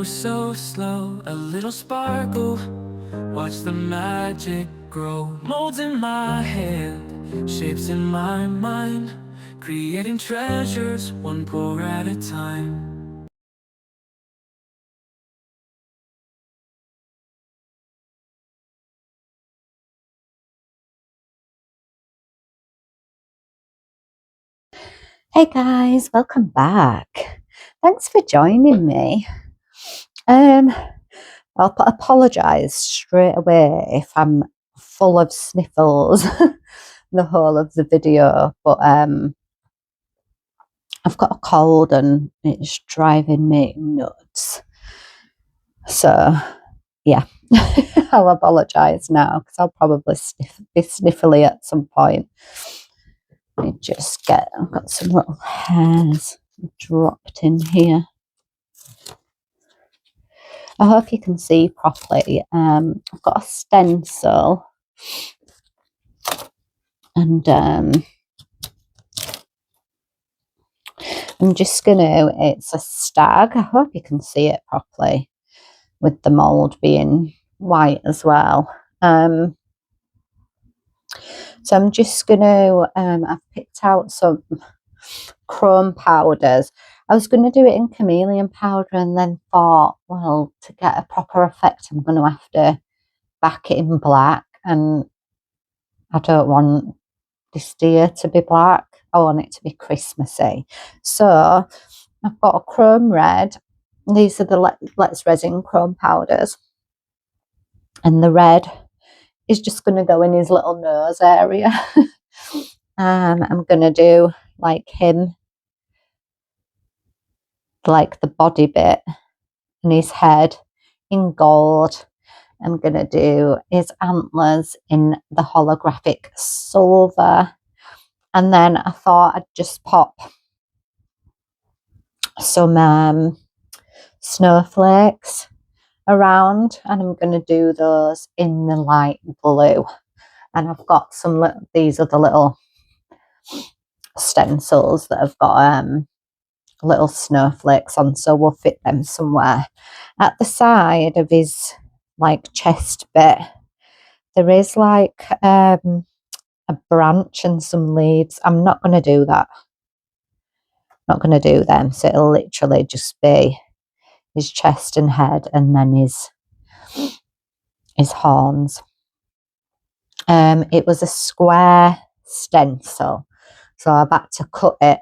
so slow, a little sparkle. Watch the magic grow. Molds in my hand, shapes in my mind, creating treasures one pour at a time. Hey guys, welcome back. Thanks for joining me. I'll apologise straight away if I'm full of sniffles the whole of the video, but I've got a cold and it's driving me nuts. So yeah, I'll apologise now because I'll probably be sniffly at some point. Let me just I've got some little hairs dropped in here. I hope you can see properly. I've got a stencil and I'm just it's a stag. I hope you can see it properly with the mould being white as well. So I'm just I've picked out some chrome powders. I was going to do it in chameleon powder and then thought, well, to get a proper effect, I'm going to have to back it in black, and I don't want this deer to be black. I want it to be Christmassy. So I've got a chrome red. These are the Let's Resin chrome powders. And the red is just going to go in his little nose area. I'm going to do like him, like the body bit and his head in gold. I'm going to do his antlers in the holographic silver. And then I thought I'd just pop some snowflakes around, and I'm going to do those in the light blue. And I've got these are the little stencils that have got little snowflakes on, so we'll fit them somewhere. At the side of his like chest bit, there is like a branch and some leaves. I'm not going to do that. Not going to do them. So it'll literally just be his chest and head, and then his horns. It was a square stencil, so I've had to cut it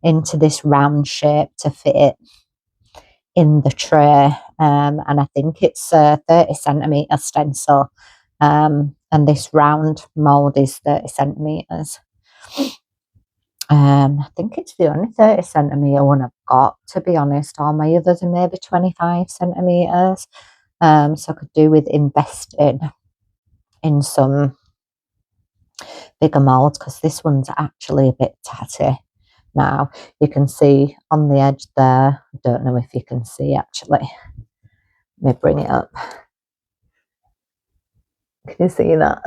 into this round shape to fit it in the tray. And I think it's a 30cm stencil, and this round mold is 30cm. I think it's the only 30cm one I've got, to be honest. All my others are maybe 25cm. So I could do with investing in some bigger molds, because this one's actually a bit tatty now. You can see on the edge there, I don't know if you can see actually. Let me bring it up. Can you see that?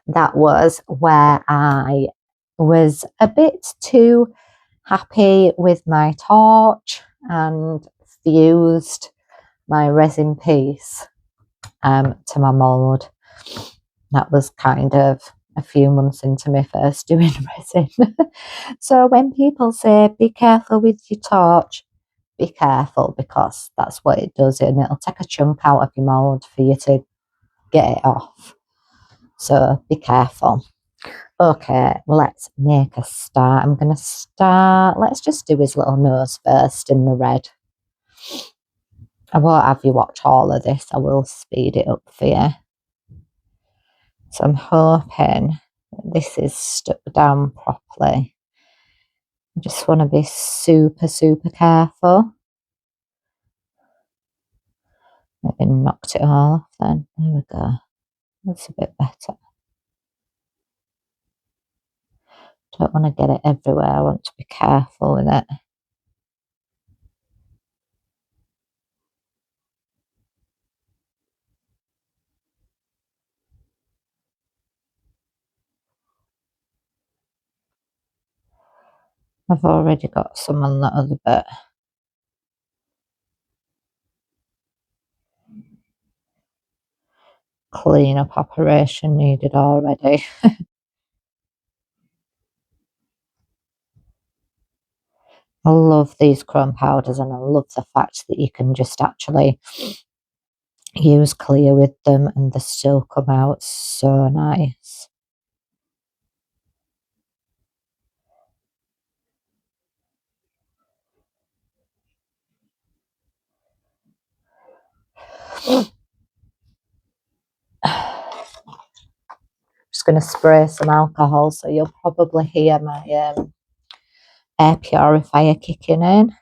That was where I was a bit too happy with my torch and fused my resin piece to my mold. That was kind of a few months into my first doing resin. So when people say be careful with your torch, be careful, because that's what it does, and it'll take a chunk out of your mold for you to get it off. So be careful. Okay, let's make a start. I'm going to start, let's just do his little nose first in the red. I won't have you watch all of this. I will speed it up for you. So I'm hoping this is stuck down properly. I just want to be super, super careful. Maybe knocked it all off then. There we go. That's a bit better. Don't want to get it everywhere. I want to be careful with it. I've already got some on that other bit. clean-up operation needed already. I love these chrome powders, and I love the fact that you can just actually use clear with them and they still come out so nice. Just going to spray some alcohol, so you'll probably hear my air purifier kicking in.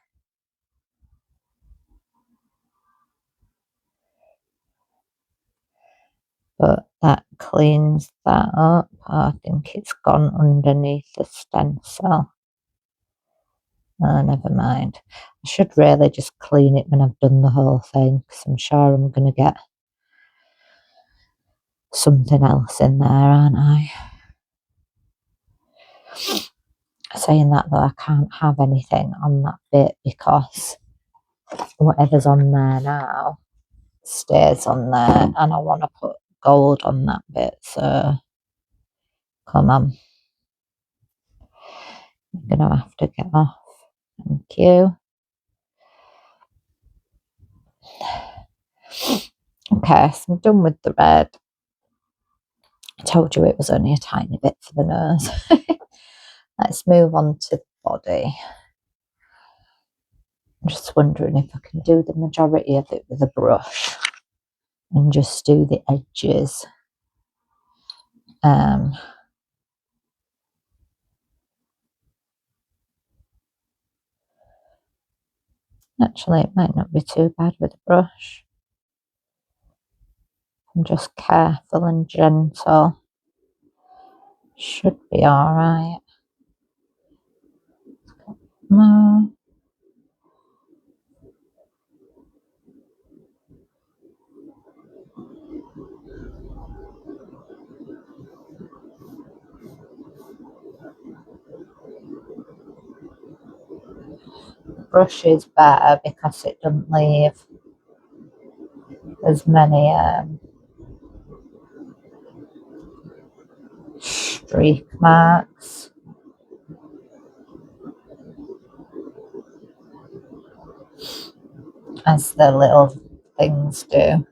But that cleans that up. I think it's gone underneath the stencil. Oh, never mind. I should really just clean it when I've done the whole thing, because I'm sure I'm going to get something else in there, aren't I? Saying that though, I can't have anything on that bit because whatever's on there now stays on there, and I want to put gold on that bit, so come on. I'm going to have to get off. Thank you. Okay, so I'm done with the red. I told you it was only a tiny bit for the nose. Let's move on to the body. I'm just wondering if I can do the majority of it with a brush and just do the edges. Actually, it might not be too bad with a brush. I'm just careful and gentle. Should be alright. No. Brush is better because it doesn't leave as many streak marks. As the little things do.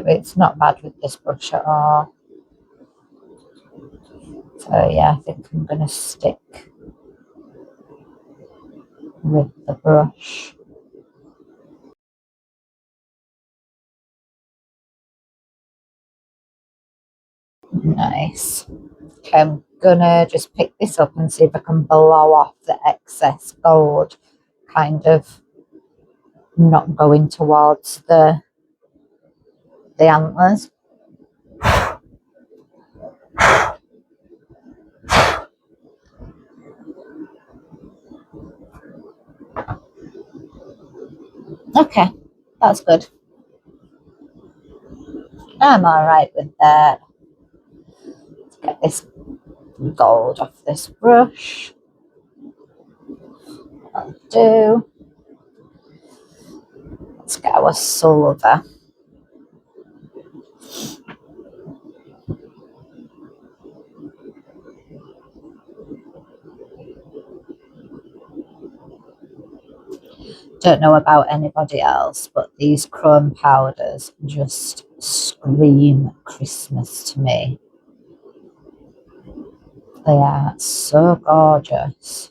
It's not bad with this brush at all. So yeah, I think I'm going to stick with the brush. Nice. Okay, I'm gonna just pick this up and see if I can blow off the excess gold, kind of not going towards the antlers. Okay, that's good. I'm all right with that. Let's get this gold off this brush. That'll do. Let's get our silver. Don't know about anybody else, but these chrome powders just scream Christmas to me. They are so gorgeous.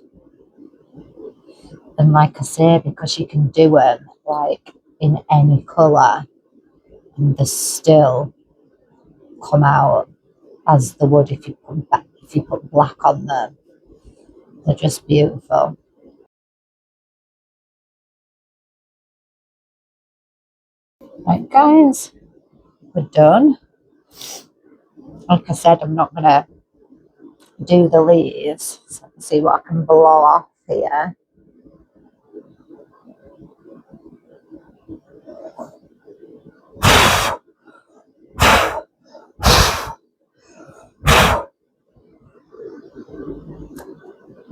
And like I say, because you can do them like in any colour and they still come out as they would if you put black on them. They're just beautiful. Right guys, we're done. Like I said, I'm not gonna do the leaves. So let's see what I can blow off here.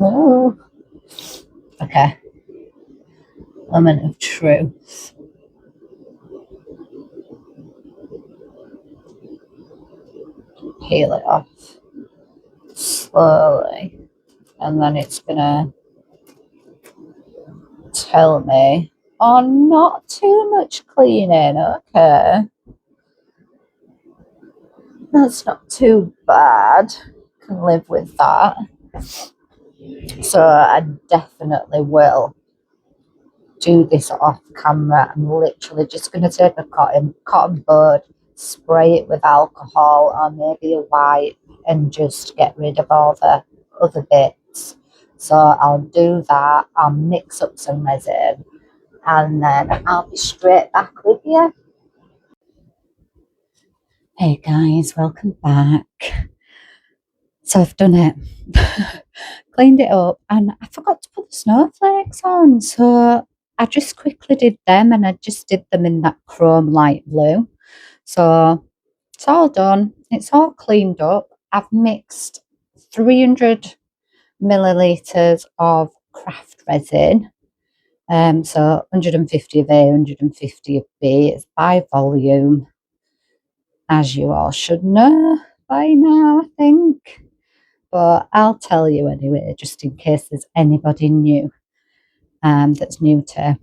Oh, okay. Moment of truth. Peel it off slowly, and then it's gonna tell me, oh, not too much cleaning. Okay, that's not too bad. Can live with that. So I definitely will do this off camera. I'm literally just going to take a cotton bud, spray it with alcohol or maybe a wipe, and just get rid of all the other bits. So I'll do that. I'll mix up some resin, and then I'll be straight back with you. Hey guys, welcome back. So I've done it. Cleaned it up, and I forgot to put the snowflakes on, so I just quickly did them, and I just did them in that chrome light blue. So it's all done, it's all cleaned up. I've mixed 300 milliliters of craft resin, so 150 of A, 150 of B. It's by volume, as you all should know by now, I think. But I'll tell you anyway, just in case there's anybody new that's new to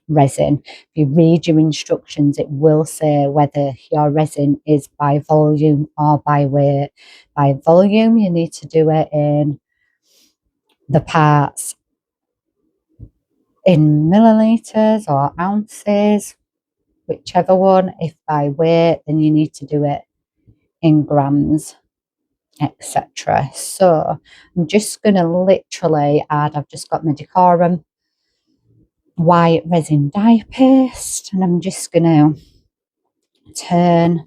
resin. If you read your instructions, it will say whether your resin is by volume or by weight. By volume, you need to do it in the parts in milliliters or ounces, whichever one. If by weight, then you need to do it in grams, etc. So I'm just going to literally add, I've just got my decorum white resin dye paste, and I'm just going to turn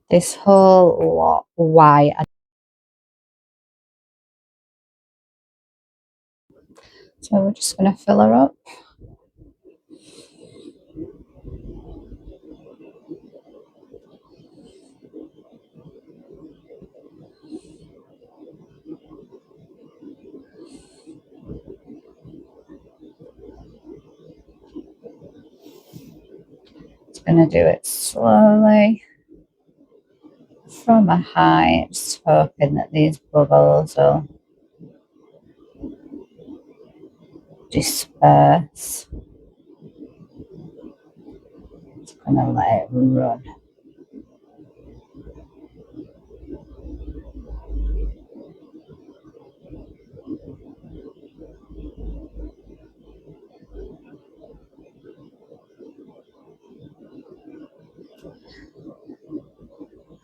this whole lot white. So we're just going to fill her up. Just going to do it slowly from a height, just hoping that these bubbles will disperse. Just going to let it run.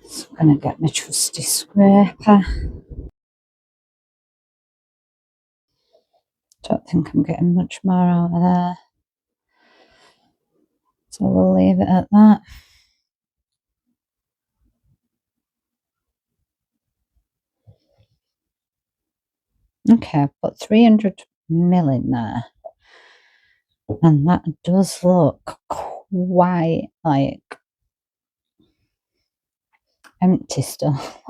Just going to get my trusty scraper. Don't think I'm getting much more out of there, so we'll leave it at that. Okay, I've put 300 ml in there, and that does look quite like empty stuff.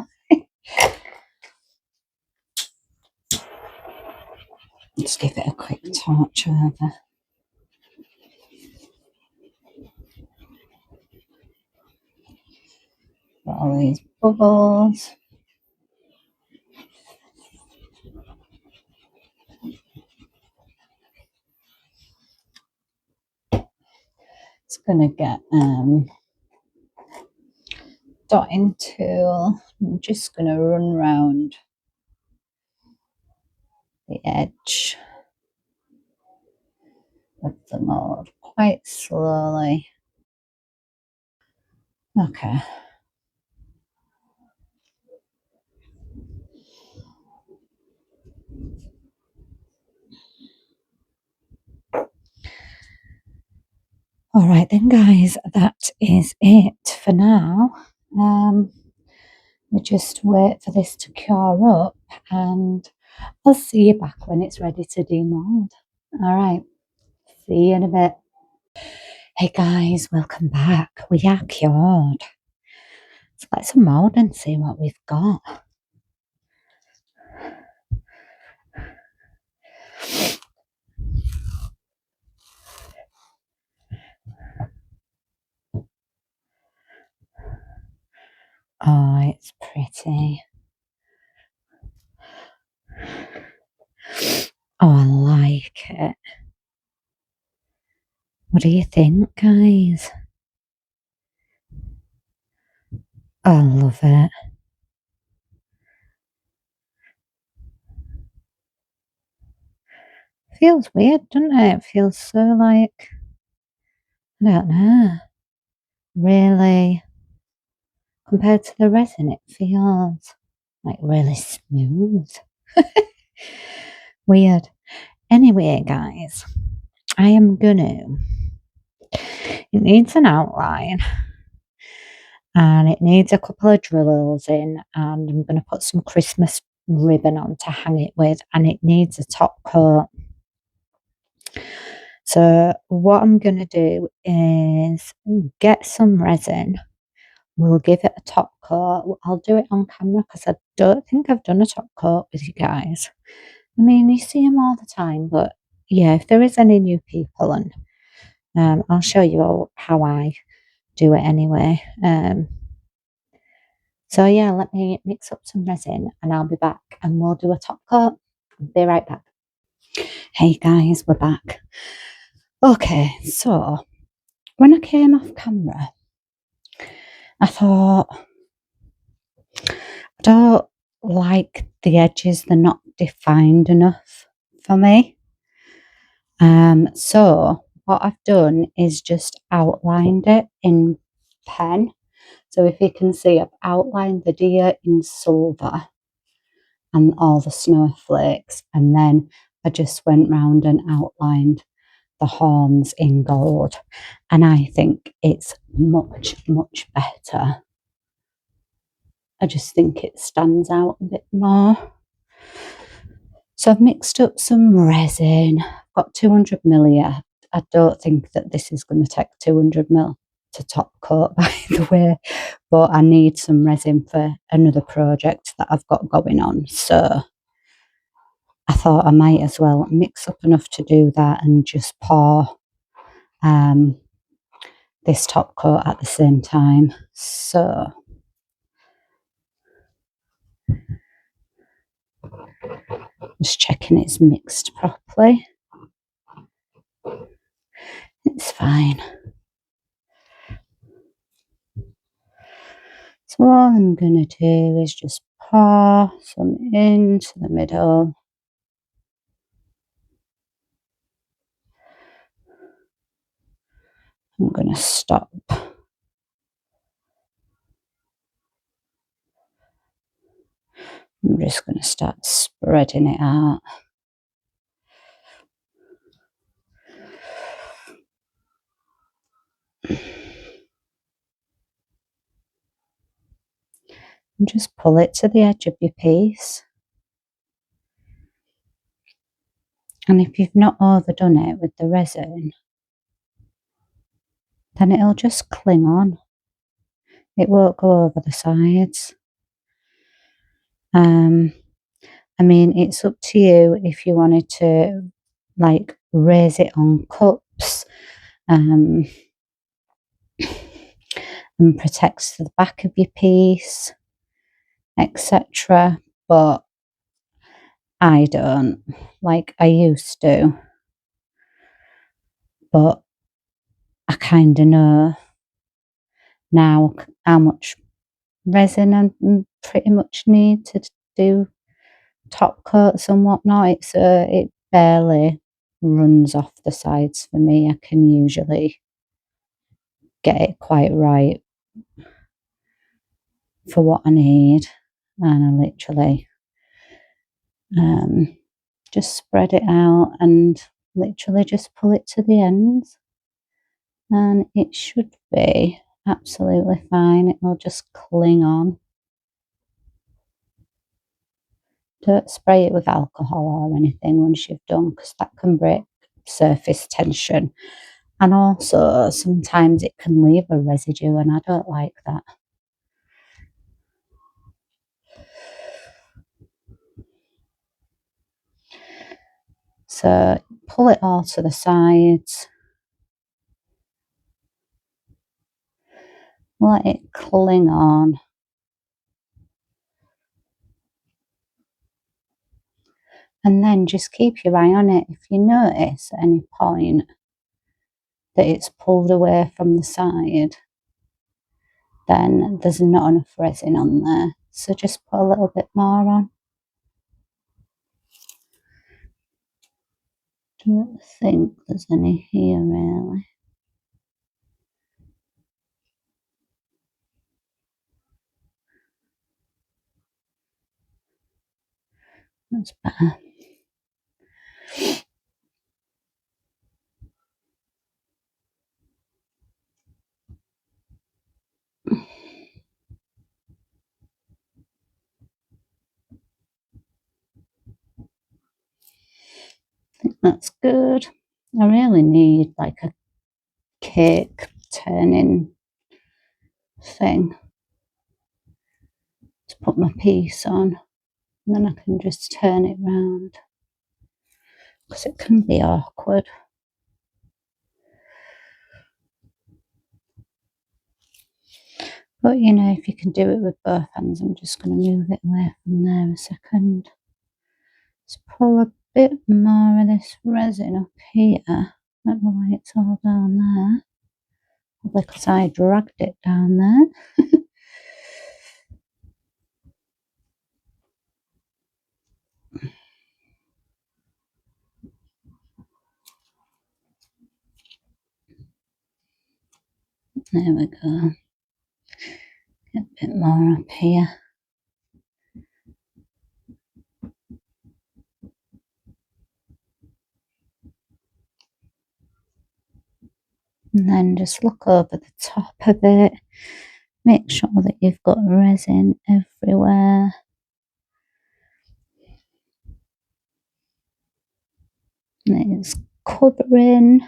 Just give it a quick torch over. Got all these bubbles. It's gonna get dotting tool. I'm just gonna run round the edge of the mold quite slowly. Okay. All right then, guys, that is it for now. We just wait for this to cure up, and I'll see you back when it's ready to demold. All right, see you in a bit. Hey guys, welcome back. We are cured. So let's mold and see what we've got. Oh, it's pretty. Oh, I like it. What do you think, guys? I love it. Feels weird, doesn't it? It feels so like, I don't know, really, compared to the resin, it feels like really smooth. Weird. Anyway, guys, I am gonna, it needs an outline and it needs a couple of drills in, and I'm gonna put some Christmas ribbon on to hang it with, and it needs a top coat. So what I'm going to do is get some resin. We'll give it a top coat. I'll do it on camera because I don't think I've done a top coat with you guys. I mean, you see them all the time, but yeah, if there is any new people, and I'll show you all how I do it anyway. So yeah, let me mix up some resin and I'll be back and we'll do a top coat. Be right back. Hey guys, we're back. Okay, so when I came off camera, I thought, I don't like the edges, they're not defined enough for me. So what I've done is just outlined it in pen. So if you can see, I've outlined the deer in silver and all the snowflakes, and then I just went round and outlined the horns in gold, and I think it's much better. I just think it stands out a bit more. So I've mixed up some resin. I've got 200 ml here. I don't think that this is going to take 200 ml to top coat, by the way, but I need some resin for another project that I've got going on. So I thought I might as well mix up enough to do that and just pour this top coat at the same time. So just checking it's mixed properly. It's fine. So all I'm going to do is just pour some into the middle. I'm going to stop. I'm just going to start spreading it out. And just pull it to the edge of your piece. And if you've not overdone it with the resin, then it'll just cling on. It won't go over the sides. I mean, it's up to you if you wanted to like raise it on cups and protects the back of your piece, etc. But I don't, like I used to, but I kind of know now how much resin I pretty much need to do top coats and whatnot. It barely runs off the sides for me. I can usually get it quite right for what I need, and I literally just spread it out and literally just pull it to the ends, and it should be absolutely fine. It will just cling on. Don't spray it with alcohol or anything once you've done, because that can break surface tension, and also sometimes it can leave a residue, and I don't like that. So pull it all to the sides, let it cling on, And then just keep your eye on it. If you notice at any point that it's pulled away from the side, then there's not enough resin on there. So just put a little bit more on. Don't think there's any here really. That's better. I think that's good. I really need like a cake turning thing to put my piece on, and then I can just turn it round, because it can be awkward. But you know, if you can do it with both hands, I'm just going to move it away from there a second. Let's pull a bit more of this resin up here. I don't know why it's all down there. Probably because I dragged it down there. There we go. Get a bit more up here. And then just look over the top of it. Make sure that you've got resin everywhere. And it's covering.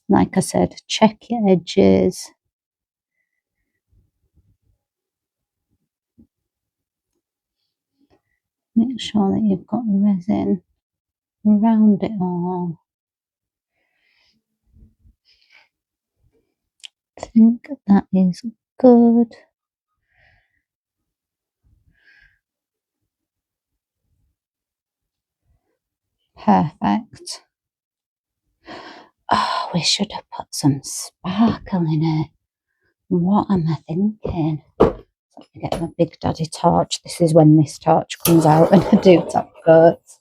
Like I said, check your edges. Make sure that you've got resin around it all. I think that is good. Perfect. Oh, we should have put some sparkle in it. What am I thinking? Let me get my big daddy torch. This is when this torch comes out and I do top coats.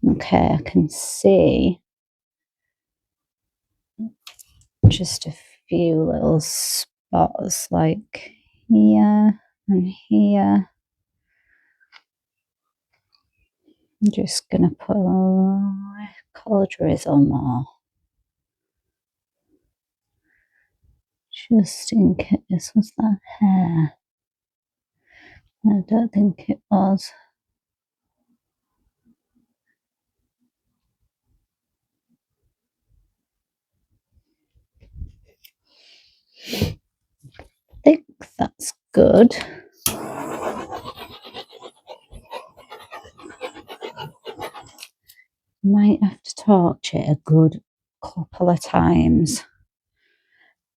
Okay, I can see just a few little spots like here and here. I'm just going to put a colour drizzle more. Just in case. Was that hair? I don't think it was. I think that's good. Might have to torch it a good couple of times.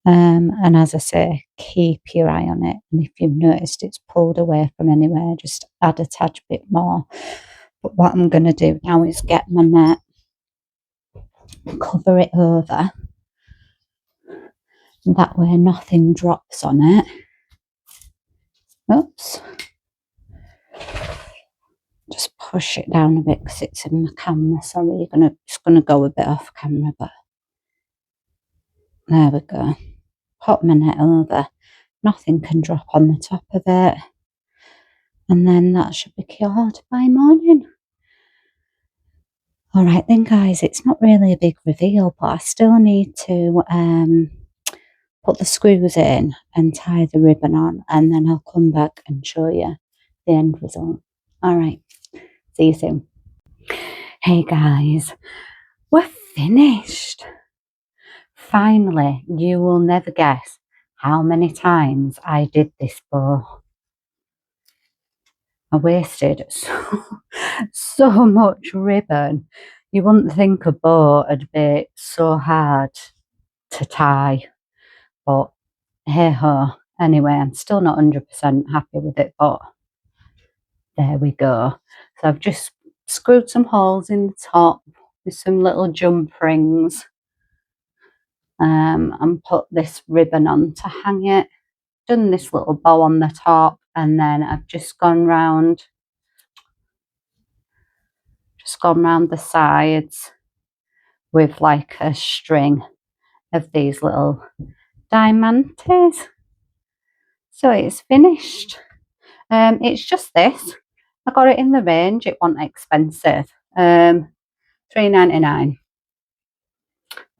And as I say, keep your eye on it. And if you've noticed it's pulled away from anywhere, just add a touch bit more. But what I'm going to do now is get my net, cover it over. That way nothing drops on it. Oops. Just push it down a bit because it's in the camera. Sorry, it's gonna go a bit off camera, but there we go. Pop my net over. Nothing can drop on the top of it. And then that should be cured by morning. Alright then guys, it's not really a big reveal, but I still need to put the screws in and tie the ribbon on, and then I'll come back and show you the end result. Alright, see you soon. Hey guys, we're finished. Finally, you will never guess how many times I did this bow. I wasted so much ribbon. You wouldn't think a bow would be so hard to tie, but hey ho. Anyway, I'm still not 100% happy with it, but there we go. So I've just screwed some holes in the top with some little jump rings, and put this ribbon on to hang it. Done this little bow on the top, and then I've just gone round the sides with like a string of these little diamantes. So it's finished. It's just this. I got it in the range. It wasn't expensive. $3.99,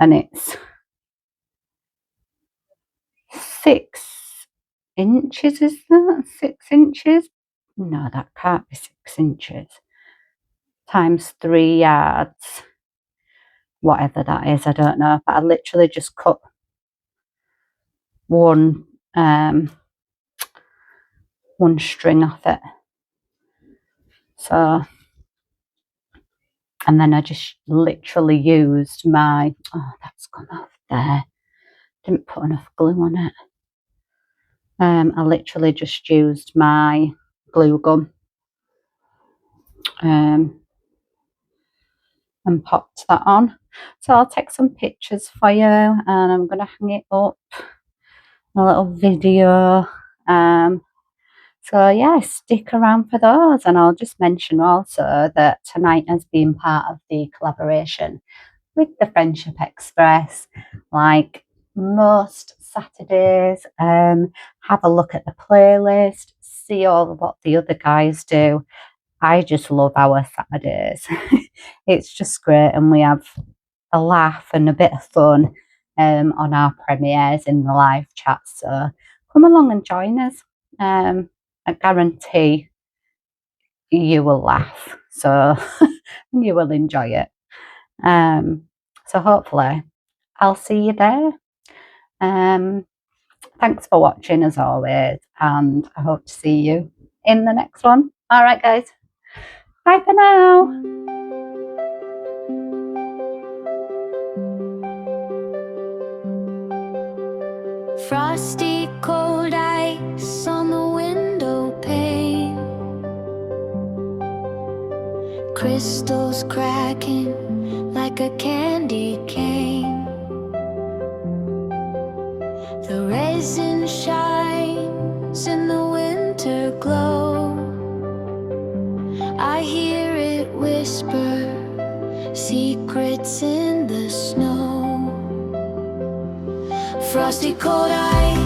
and it's 6 inches. Is that 6 inches? No, that can't be 6 inches. Times 3 yards. Whatever that is, I don't know. But I literally just cut one string off it. So, and then I just literally used my, oh, that's gone off there. Didn't put enough glue on it. I literally just used my glue gun and popped that on. So I'll take some pictures for you, and I'm going to hang it up, a little video. So yeah, stick around for those. And I'll just mention also that tonight has been part of the collaboration with the Friendship Express. Like most Saturdays, have a look at the playlist, see all of what the other guys do. I just love our Saturdays. It's just great, and we have a laugh and a bit of fun on our premieres in the live chat. So come along and join us. I guarantee you will laugh, so you will enjoy it. So hopefully I'll see you there. Thanks for watching as always, and I hope to see you in the next one. All right, guys. Bye for now. Frosty cold ice on the window pane, crystals cracking like a candy cane. The resin shines in the winter glow. I hear it whisper secrets in the snow. Frosty cold ice